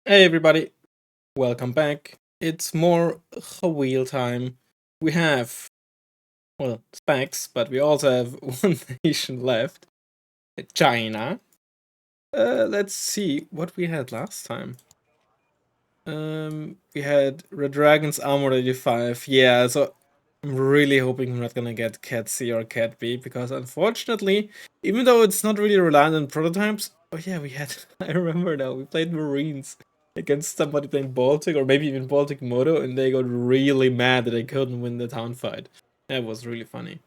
Hey everybody, welcome back. It's more wheel time. We have, well, specs, but we also have one nation left, China. Let's see what we had last time. We had Red Dragon's Armored 85. Yeah, so I'm really hoping we're not gonna get Cat C or Cat B, because unfortunately, even though it's not really reliant on prototypes, oh yeah, we had, I remember now, we played Marines against somebody playing Baltic, or maybe even Baltic Moto, and they got really mad that they couldn't win the town fight. That was really funny.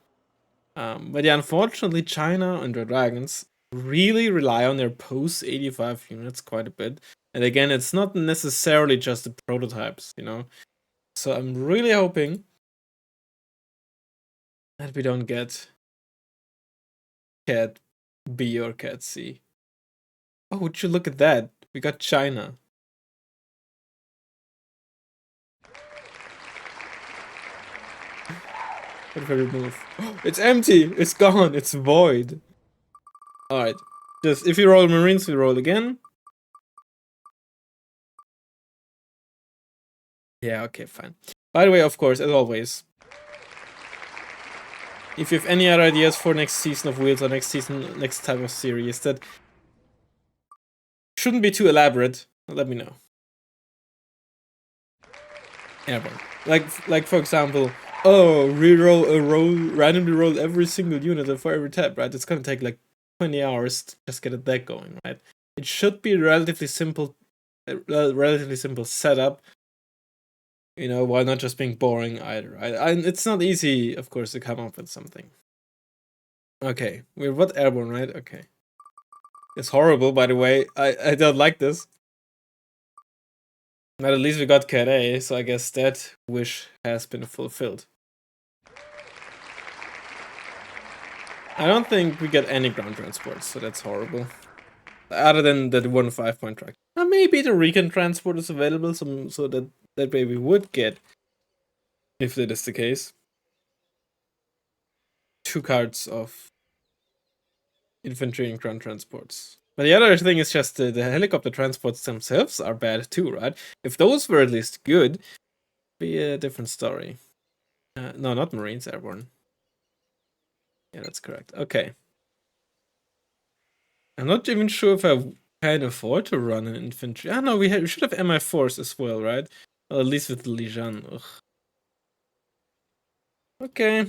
But yeah, unfortunately, China and Red Dragons really rely on their post 85 units quite a bit. And again, it's not necessarily just the prototypes, you know? So I'm really hoping that we don't get Cat B or Cat C. Oh, would you look at that? We got China. What if I remove? It's empty! It's gone! It's void! Alright. Just if we roll Marines, we roll again. Yeah, okay, fine. By the way, of course, as always, if you have any other ideas for next season of Wheels or next season, next type of series that shouldn't be too elaborate, let me know. Airborne. Like for example, oh, reroll a roll, randomly roll every single unit for every tab, right? It's gonna take like 20 hours to just get a deck going, right? It should be relatively simple setup, you know, while not just being boring either, right? And it's not easy, of course, to come up with something. Okay, we're what airborne, right? Okay. It's horrible, by the way. I don't like this. But at least we got Cat A, so I guess that wish has been fulfilled. I don't think we get any ground transports, so that's horrible. Other than that one 5-point track. Maybe the recon transport is available, so that way we would get, if that is the case, 2 cards of infantry and ground transports. But the other thing is just the helicopter transports themselves are bad too, right? If those were at least good, be a different story. No, not Marines, airborne. Yeah, that's correct. Okay. I'm not even sure if I can afford to run an infantry. Ah, no, we should have MI4s as well, right? Well, at least with the Lijan. Ugh. Okay.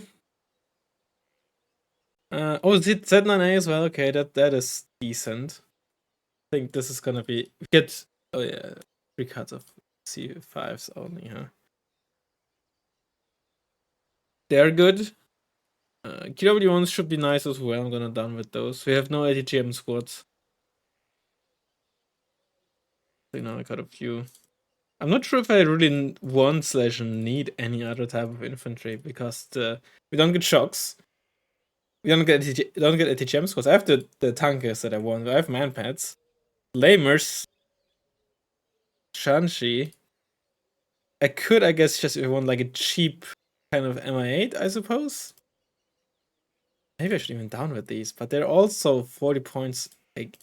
Oh, Z9A as well. Okay, that is decent. I think this is gonna be get. Oh yeah, 3 cards of C5s only, huh? They're good. KW1s should be nice as well. I'm gonna done with those. We have no ATGM squads. You know, I got a few. I'm not sure if I really want/need any other type of infantry, because we don't get shocks. We don't get ATGM squads. I have the tankers that I want. I have manpads. Lamers. Shanxi. I could, I guess, just if I want like a cheap kind of MI8, I suppose. Maybe I should even down with these, but they're also 40 points like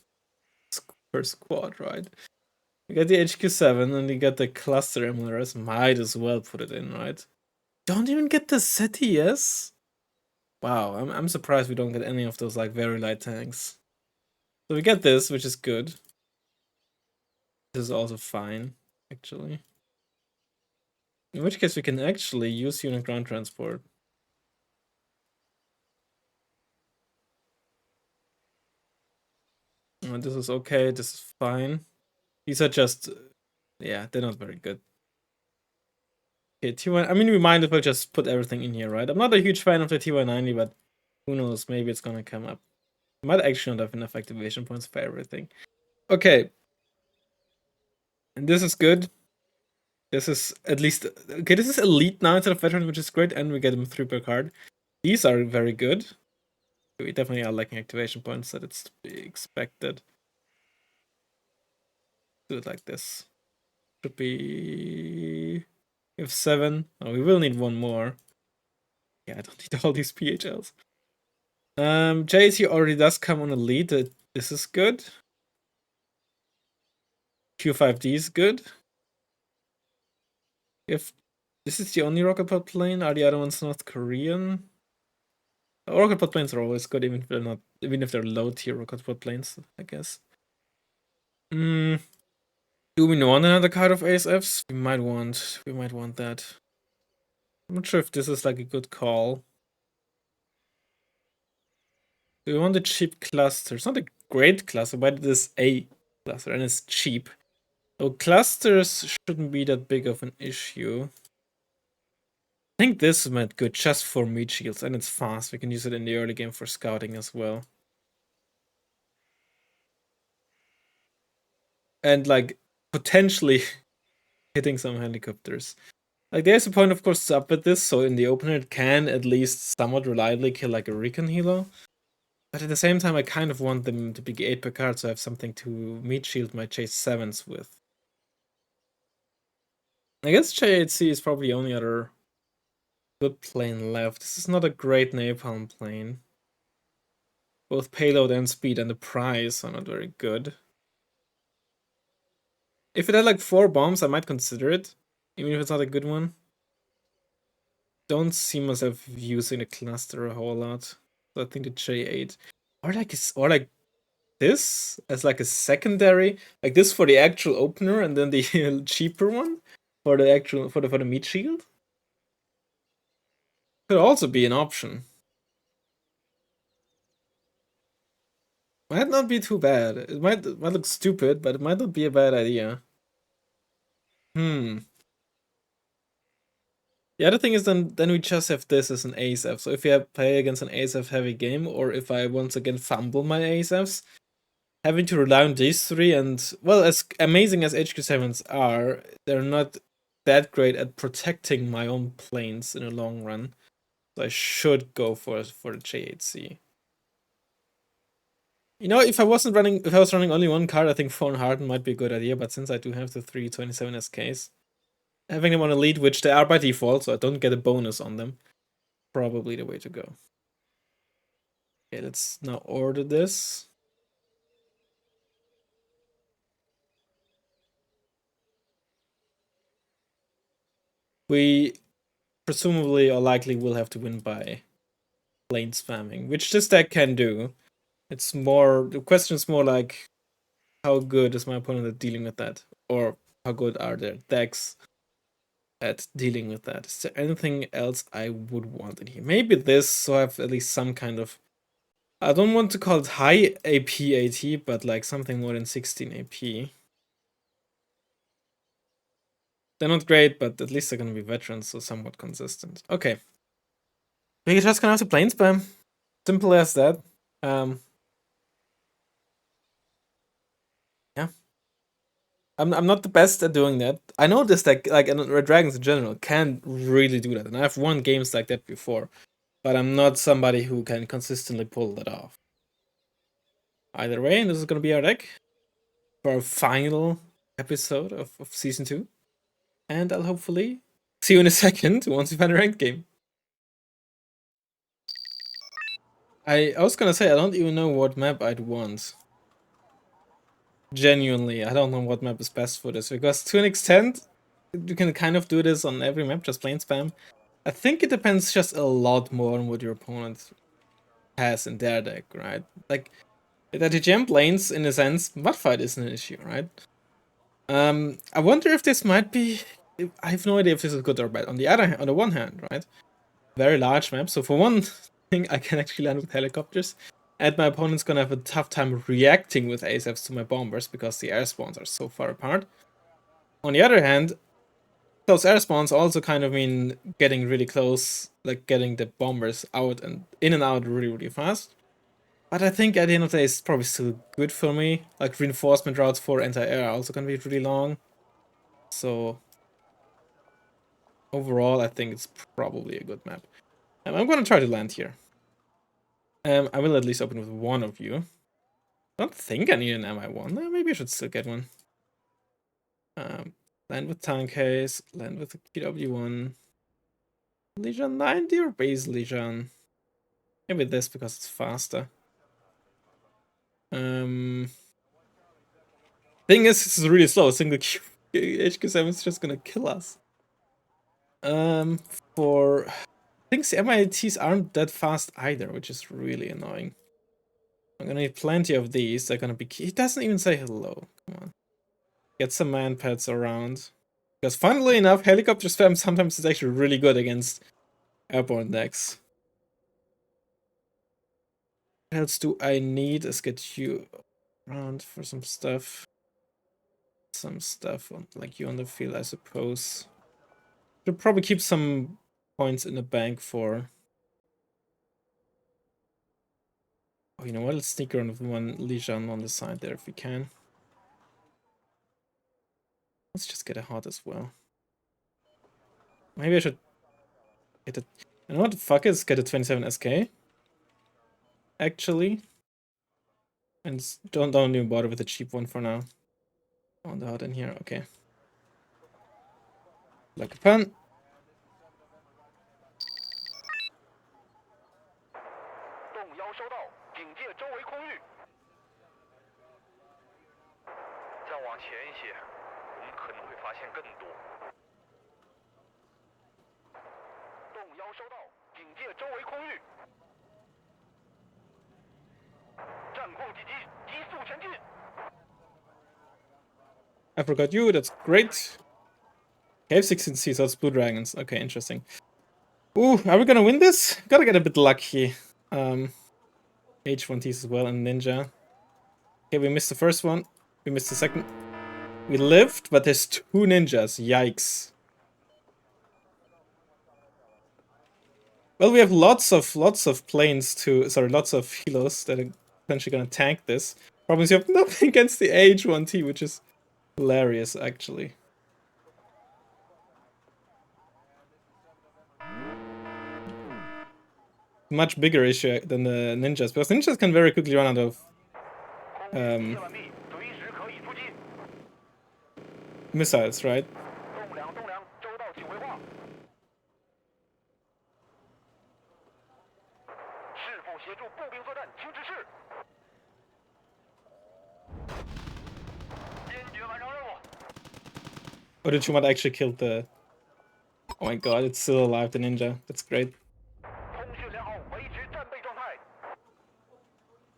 per squad, right? You get the HQ7 and you get the cluster MLRS. Might as well put it in, right? Don't even get the SETIs? Wow, I'm surprised we don't get any of those like very light tanks. So we get this, which is good. This is also fine, actually. In which case we can actually use unit ground transport. This is okay, this is fine. These are just, yeah, they're not very good. Okay, T1, I mean, we might as well just put everything in here, right? I'm not a huge fan of the T190, but who knows, maybe it's gonna come up. Might actually not have enough activation points for everything. Okay. And this is good. This is at least, okay, this is elite now instead of veteran, which is great, and we get them 3 per card. These are very good. We definitely are lacking activation points, that it's to be expected. Do it like this. Should be... We have 7. Oh, we will need 1 more. Yeah, I don't need all these PHLs. JC already does come on a lead. This is good. Q5D is good. If this is the only rocket pod plane, are the other ones North Korean? Rocket pod planes are always good, even if they're not, even if they're low tier rocket pod planes, I guess. Do we want another card of ASFs? We might want that. I'm not sure if this is like a good call. Do we want a cheap cluster? It's not a great cluster, but it is a cluster and it's cheap. So clusters shouldn't be that big of an issue. I think this is meant good just for meat shields, and it's fast. We can use it in the early game for scouting as well. And like potentially hitting some helicopters. Like there's a point, of course, to up with this, so in the opener it can at least somewhat reliably kill like a recon helo. But at the same time, I kind of want them to be 8 per card, so I have something to meat shield my chase 7s with. I guess J8C is probably the only other good plane left. This is not a great napalm plane. Both payload and speed and the price are not very good. If it had like 4 bombs, I might consider it, even if it's not a good one. Don't see myself using the cluster a whole lot. So I think the J8 or like this as like a secondary, like this for the actual opener, and then the cheaper one for the actual for the meat shield could also be an option. Might not be too bad. It might look stupid, but it might not be a bad idea. The other thing is then we just have this as an ASF. So if you play against an ASF heavy game, or if I once again fumble my ASFs, having to rely on these three, and well, as amazing as HQ7s are, they're not that great at protecting my own planes in the long run. So I should go for the J8C. You know, if I was running only one card, I think Phone Harden might be a good idea, but since I do have the 327 SKs, having them on a lead, which they are by default, so I don't get a bonus on them, probably the way to go. Okay, let's now order this. We presumably or likely will have to win by plane spamming, which this deck can do. It's more, the question is more like, how good is my opponent at dealing with that? Or how good are their decks at dealing with that? Is there anything else I would want in here? Maybe this, so I have at least some kind of, I don't want to call it high AP AT, but like something more than 16 AP. They're not great, but at least they're gonna be veterans, so somewhat consistent. Okay. We just gonna have to plane spam. Simple as that. Yeah. I'm not the best at doing that. I know this deck, like Red Dragons in general, can really do that. And I've won games like that before. But I'm not somebody who can consistently pull that off. Either way, this is gonna be our deck for our final episode of Season 2. And I'll hopefully see you in a second once we find a ranked game. I was gonna say, I don't even know what map I'd want. Genuinely, I don't know what map is best for this, because to an extent, you can kind of do this on every map, just plain spam. I think it depends just a lot more on what your opponent has in their deck, right? Like, the TGM planes, in a sense, mudfight isn't an issue, right? I wonder if this might be, I have no idea if this is good or bad. On the other hand, on the one hand, right? Very large map, so for one thing, I can actually land with helicopters. And my opponent's gonna have a tough time reacting with ASFs to my bombers because the air spawns are so far apart. On the other hand, those air spawns also kind of mean getting really close, like getting the bombers out and in and out really fast. But I think at the end of the day, it's probably still good for me. Like reinforcement routes for anti-air are also gonna be really long. So overall, I think it's probably a good map. I'm gonna try to land here. I will at least open with one of you. I don't think I need an MI1. Maybe I should still get one. Land with tank case, land with the QW1. Legion 90 or base Legion? Maybe this because it's faster. Thing is, this is really slow. Single Q HQ7 is just gonna kill us. For I think the MITs aren't that fast either, which is really annoying. I'm gonna need plenty of these. They're gonna be. He doesn't even say hello. Come on, get some man pads around. Because funnily enough, helicopter spam sometimes is actually really good against airborne decks. What else do I need? Let's get you around for some stuff. Some stuff on, like you on the field, I suppose. Should probably keep some points in the bank for. Oh, you know what? Let's sneak around with one Lijan on the side there if we can. Let's just get a hot as well. Maybe I should get a. You know what the fuck is? Get a 27 SK. Actually. And don't even bother with the cheap one for now. On the hot in here, okay. Like a pen. I forgot you, that's great. Okay, 16C, so it's Blue Dragons. Okay, interesting. Ooh, are we gonna win this? Gotta get a bit lucky. H1Ts as well and Ninja. Okay, we missed the first one. We missed the second. We lived, but there's 2 ninjas. Yikes. Well, we have lots of planes to, sorry, lots of helos that are potentially gonna tank this. Problem is you have nothing against the H1T, which is hilarious, actually. Much bigger issue than the ninjas, because ninjas can very quickly run out of missiles, right? Or did you want to actually kill the... Oh my god, it's still alive, the ninja. That's great.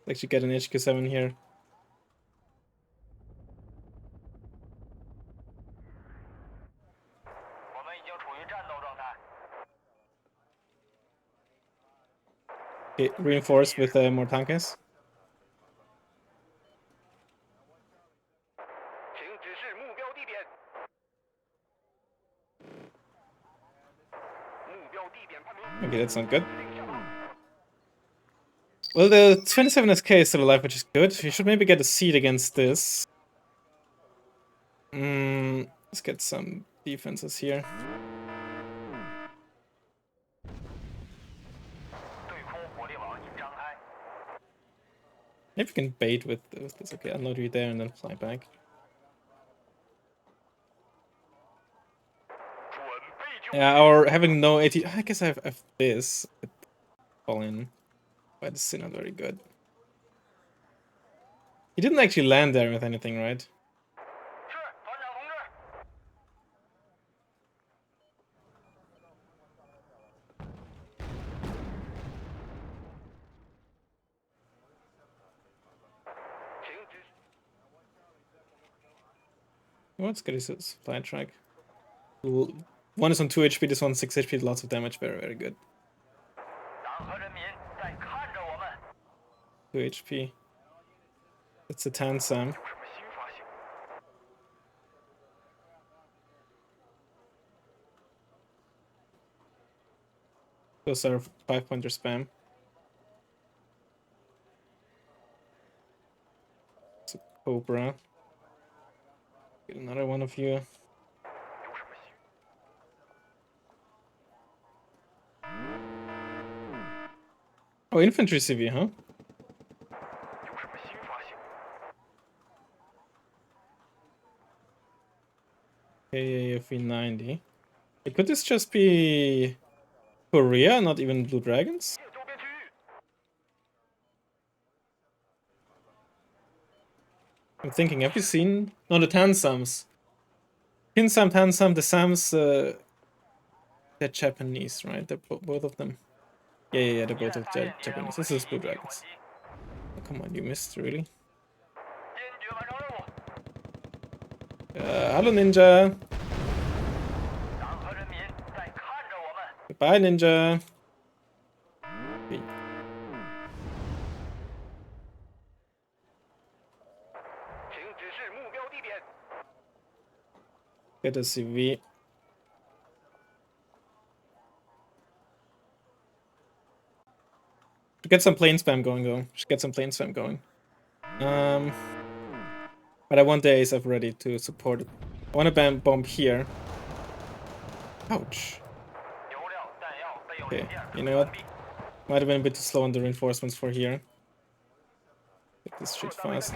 Let's actually get an HQ7 here. Okay, reinforced with more tankers. Okay, that's not good. Well, the 27 SK is still alive, which is good. We should maybe get a seed against this. Let's get some defenses here. Maybe we can bait with this. Okay, I'll load you there and then fly back. Yeah, or having no AT. I guess I have this. Fall in. But it's still not very good. He didn't actually land there with anything, right? Let's get his supply track. One is on 2 HP, this one's 6 HP, lots of damage, very, very good. 2 HP. It's a Tansam. Those are 5-pointer spam. It's a Cobra. Get another one of you. Oh, infantry CV, huh? KAFE 90. Could this just be Korea, not even Blue Dragons? I'm thinking, have you seen? No, the Tansams. Pinsam, Tansam, the Sams, they're Japanese, right? They're both of them. Yeah, they're both of Japanese. This is Blue Dragons. Oh, come on, you missed, really? Hello, Ninja. Goodbye, Ninja. Okay. Get a CV. Should get some plane spam going, though. Should get some plane spam going. But I want the ASF ready to support it. I want to bomb here. Ouch. Okay, you know what? Might have been a bit too slow on the reinforcements for here. Get this shit fast.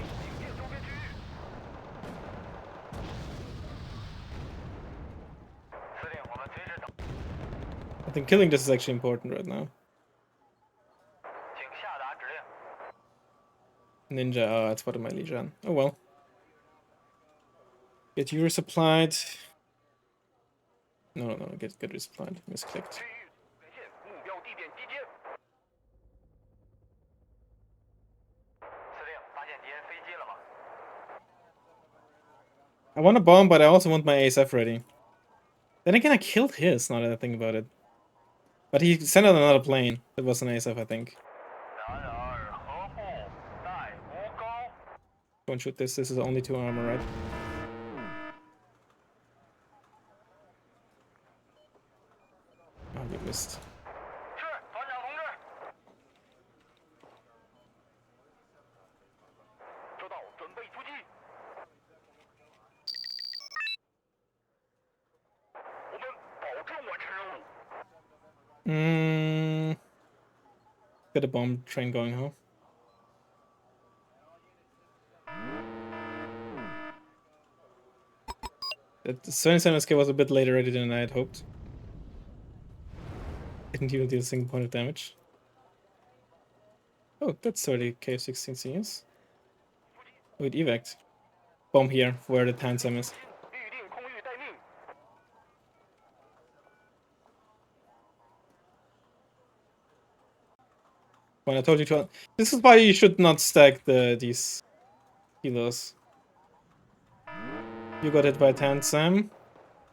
I think killing this is actually important right now. Ninja, oh, that's part of my Legion. Oh well. Get you resupplied. No, get resupplied. Misclicked. I want a bomb, but I also want my ASF ready. Then again, I killed his, now that I think about it. But he sent out another plane. That was an ASF, I think. Don't shoot this. This is only 2 armor, right? Oh, you missed. Get a bomb train going, huh? The 77 SK was a bit later ready than I had hoped. Didn't even deal a single point of damage. Oh, that's 30 K16 CS. Wait, evac. Bomb here, where the Tansam is. When I told you to... This is why you should not stack these kilos. You got hit by Tansam.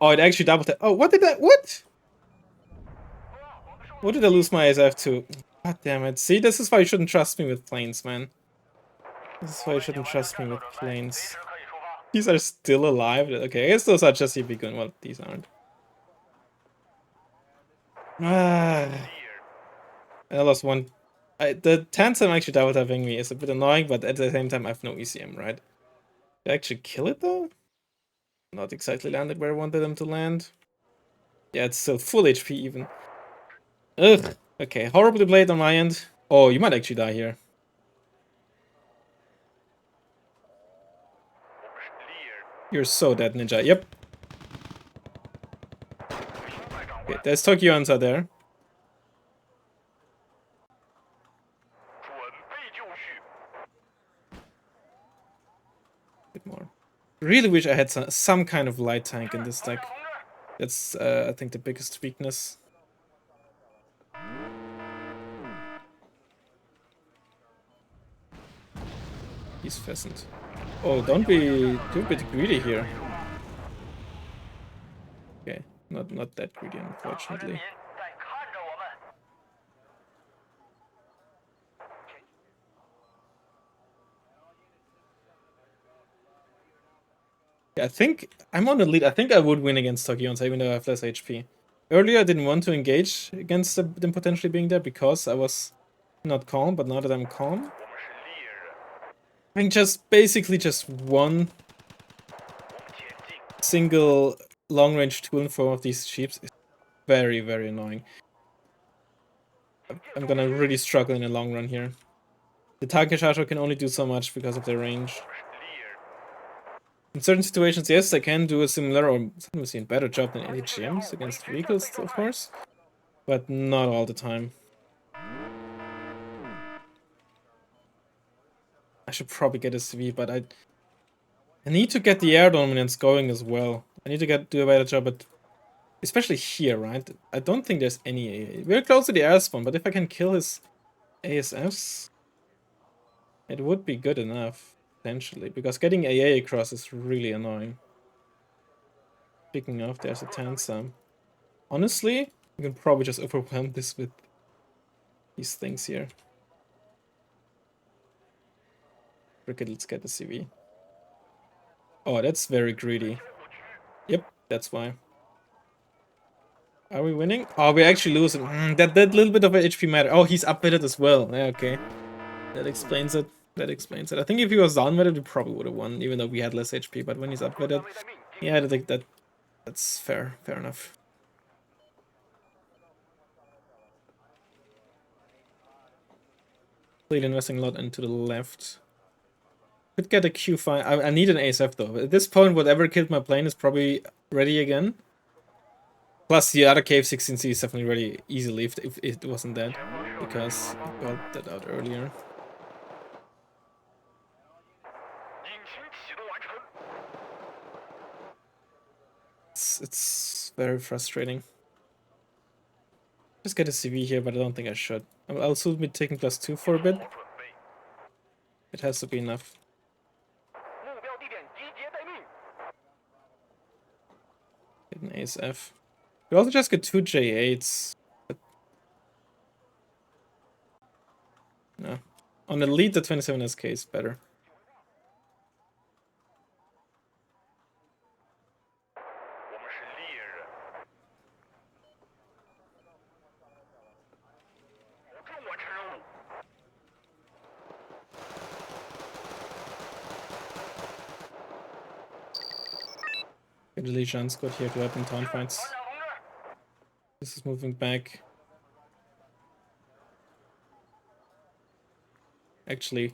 Oh, it actually doubled it. Oh, what did that... What? What did I lose my ASF to? God damn it. See, this is why you shouldn't trust me with planes, man. This is why you shouldn't trust me with planes. These are still alive? Okay, I guess those are just Yipikun. Well, these aren't. I lost one. The Tansam actually double tapping me is a bit annoying, but at the same time, I have no ECM, right? Did I actually kill it, though? Not exactly landed where I wanted them to land. Yeah, it's still full HP, even. Ugh. Okay, horribly played on my end. Oh, you might actually die here. You're so dead, Ninja. Yep. Okay, there's Tokyo Answer there. Bit more. Really wish I had some kind of light tank in this deck. That's, I think, the biggest weakness. He's pheasant. Oh, don't be too bit greedy here. Okay, not that greedy, unfortunately. I think I'm on the lead. I think I would win against Tokyo, even though I have less HP. Earlier, I didn't want to engage against them potentially being there because I was not calm, but now that I'm calm, I think basically just one single long-range tool in form of these sheeps is very, very annoying. I'm gonna really struggle in the long run here. The Takeshato can only do so much because of their range. In certain situations, yes, I can do a similar or sometimes better job than AGMs against vehicles, of course, but not all the time. I should probably get a CV, but I need to get the air dominance going as well. I need to do a better job at, especially here, right? I don't think there's any AA. We're close to the air spawn, but if I can kill his ASFs, it would be good enough, potentially, because getting AA across is really annoying. Speaking of, there's a Tansam. Honestly, we can probably just overwhelm this with these things here. Okay, let's get the CV. Oh, that's very greedy. Yep, that's why. Are we winning? Oh, we're actually losing. That little bit of a HP matter. Oh, he's upweighted as well. Yeah, okay. That explains it. That explains it. I think if he was downweighted, we probably would have won, even though we had less HP. But when he's upweighted, yeah, I think that's fair. Fair enough. Really investing a lot into the left. Could get a Q5. I need an ASF though. At this point, whatever killed my plane is probably ready again. Plus, the other KF-16C is definitely ready easily if it wasn't dead, because it got that out earlier. It's very frustrating. Just get a CV here, but I don't think I should. I'll soon be taking +2 for a bit. It has to be enough. Get an ASF. We also just get 2 J8s. But no. On Elite, the 27 SK is better. Get the Lijian squad here to help in town fights. This is moving back. Actually.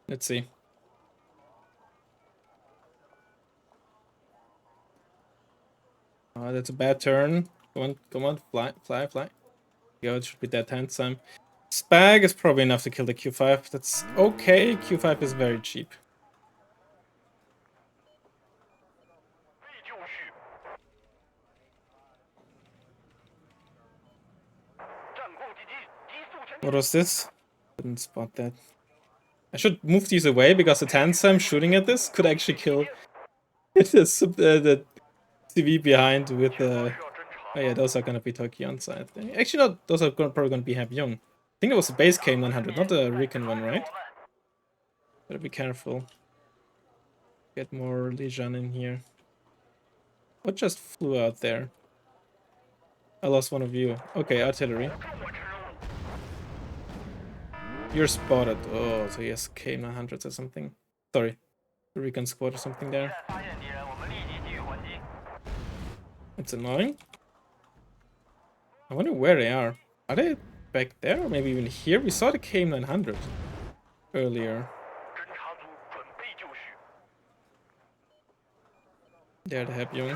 Let's see. That's a bad turn. Come on, fly. Yo, it should be that hand time. Spag is probably enough to kill the Q5. That's okay. Q5 is very cheap. What was this? Didn't spot that. I should move these away because the Tansam shooting at this could actually kill the TV behind with the... Oh yeah, those are gonna be Toki on side. Actually, no, those are probably gonna be Young. I think it was the base K100, not the Recon one, right? Better be careful. Get more Lijian in here. What just flew out there? I lost one of you. Okay, artillery. You're spotted. Oh, so he has K900s or something. Sorry. The Recon squad or something there. It's annoying. I wonder where they are. Are they back there? Or maybe even here? We saw the K900 earlier. There to help you.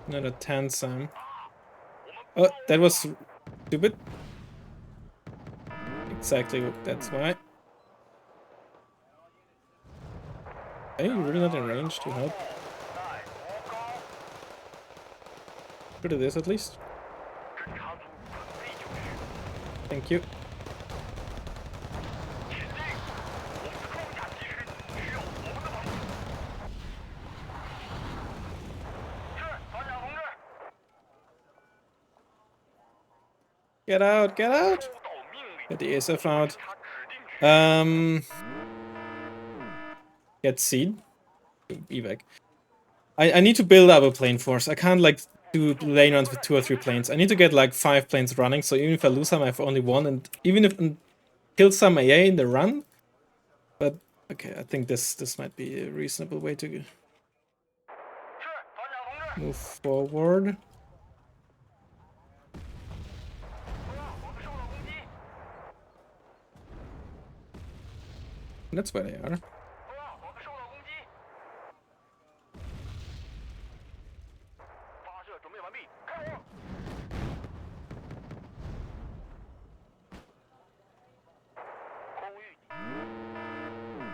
Another Tansam. Oh, that was stupid. Exactly, that's why. Are you really not in range to help? Good at this at least. Thank you. Get out, get out! Get the ASF out. Get seed. Evac. I need to build up a plane force. I can't like do lane runs with 2 or 3 planes. I need to get like 5 planes running, so even if I lose some, I have only 1, and even if kill some AA in the run. But Okay, I think this might be a reasonable way to move forward. That's where they are.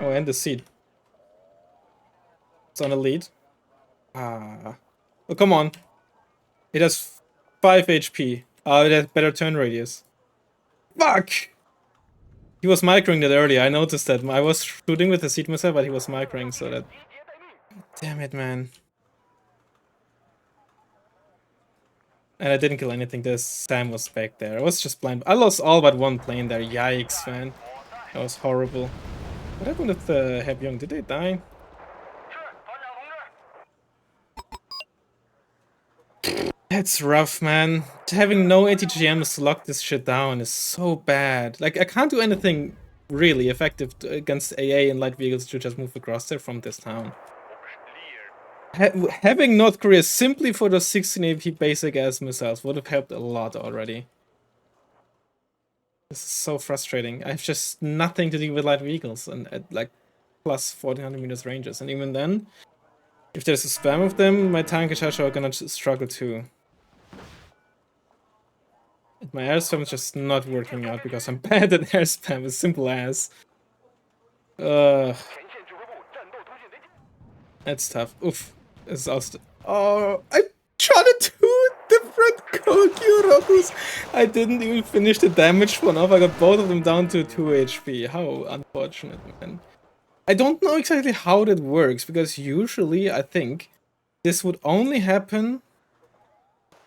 Oh, and the seed. It's on a lead. Ah. Oh, come on. It has 5 HP. Oh, it has better turn radius. Fuck! He was microing that earlier. I noticed that. I was shooting with the seed myself, but he was microing, so that... Damn it, man. And I didn't kill anything. The Sam was back there. I was just blind. I lost all but one plane there. Yikes, man. That was horrible. What happened with the Heb Young? Did they die? That's rough, man. Having no ATGMs to lock this shit down is so bad. Like, I can't do anything really effective against AA and light vehicles to just move across there from this town. Having North Korea simply for those 16 AP basic ass missiles would have helped a lot already. This is so frustrating. I have just nothing to do with light vehicles and at like plus 1400 meters ranges. And even then, if there's a spam of them, my tank and Shasha are gonna struggle too. And my air spam is just not working out because I'm bad at air spam. It's simple as. That's tough. Oof. This is also. Oh, I shot at 2 different Kokyu. I didn't even finish the damage one off. I got both of them down to 2 HP. How unfortunate, man. I don't know exactly how that works, because usually I think this would only happen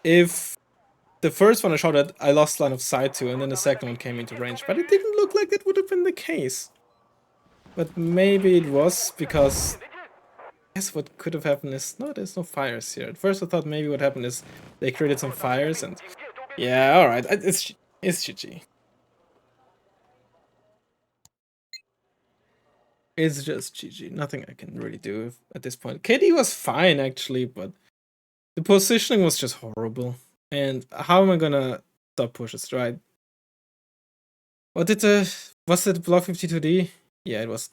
if the first one I shot at I lost line of sight to, and then the second one came into range. But it didn't look like that would have been the case. But maybe it was, because I guess what could have happened is... No, there's no fires here. At first I thought maybe what happened is they created some fires and... Yeah, alright, it's GG. It's just GG. Nothing I can really do at this point. KD was fine, actually, but the positioning was just horrible. And how am I gonna stop pushes, right? What did the... Was it Block 52D? Yeah, it was...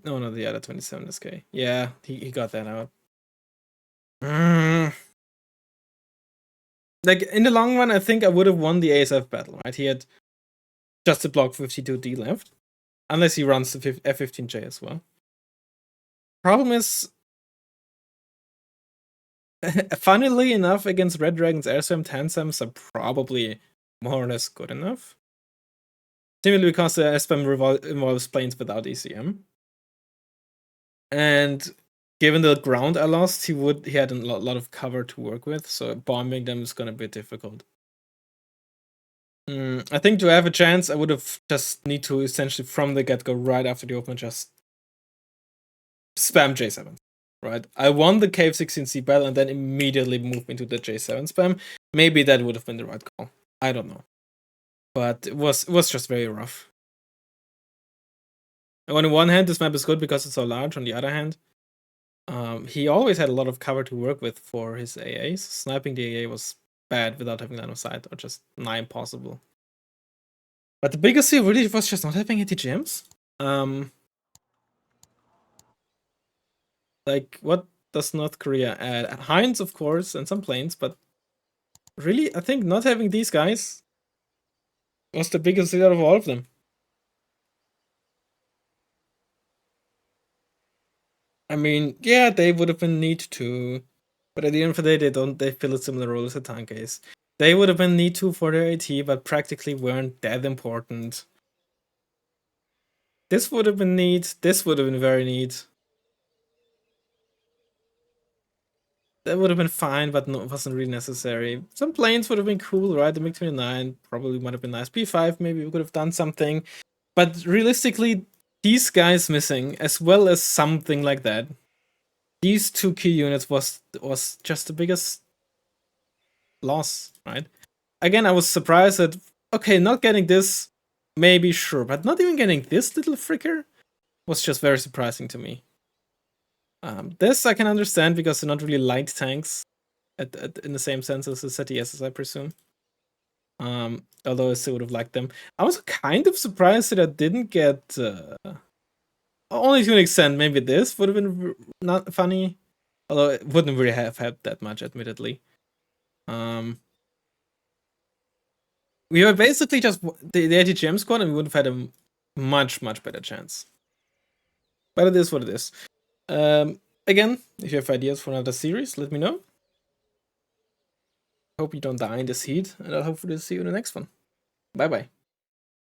No, the other 27 SK. Yeah, he got that out. Like, in the long run, I think I would have won the ASF battle, right? He had just a Block 52D left. Unless he runs the F15J as well. Problem is... Funnily enough, against Red Dragon's AirSam, Tansams are probably more or less good enough. Simply because the SPAM involves planes without ECM. And given the ground I lost, he had a lot of cover to work with, so bombing them is gonna be difficult. I think to have a chance, I would have just need to essentially from the get-go, right after the opener, just spam J7. Right? I won the Cave 16C battle and then immediately moved into the J7 spam. Maybe that would have been the right call. I don't know. But it was just very rough. And on the one hand, this map is good because it's so large. On the other hand, he always had a lot of cover to work with for his AAs. Sniping the AA was bad without having line of sight, or just nigh impossible. But the biggest thing really was just not having ATGMs. Like, what does North Korea add? Heinz, of course, and some planes, but really, I think not having these guys was the biggest deal out of all of them. I mean, yeah, they would have been need to, but at the end of the day, they fill a similar role as the tank ace. They would have been need to for their AT, but practically weren't that important. This would have been neat. This would have been very neat. That would have been fine, but no, it wasn't really necessary. Some planes would have been cool, right? The MiG-29 probably might have been nice. P5, maybe we could have done something. But realistically, these guys missing, as well as something like that, these 2 key units was just the biggest loss, right? Again, I was surprised that, okay, not getting this, maybe sure, but not even getting this little fricker? was just very surprising to me. This I can understand because they're not really light tanks in the same sense as the ZTSs, I presume. Although I still would have liked them. I was kind of surprised that I didn't get only to an extent. Maybe this would have been not funny, although it wouldn't really have helped that much, admittedly. We were basically just the ATGM squad, and we would have had a much better chance. But it is what it is. Again, if you have ideas for another series, let me know. Hope you don't die in this heat, and I'll hopefully see you in the next one. Bye bye.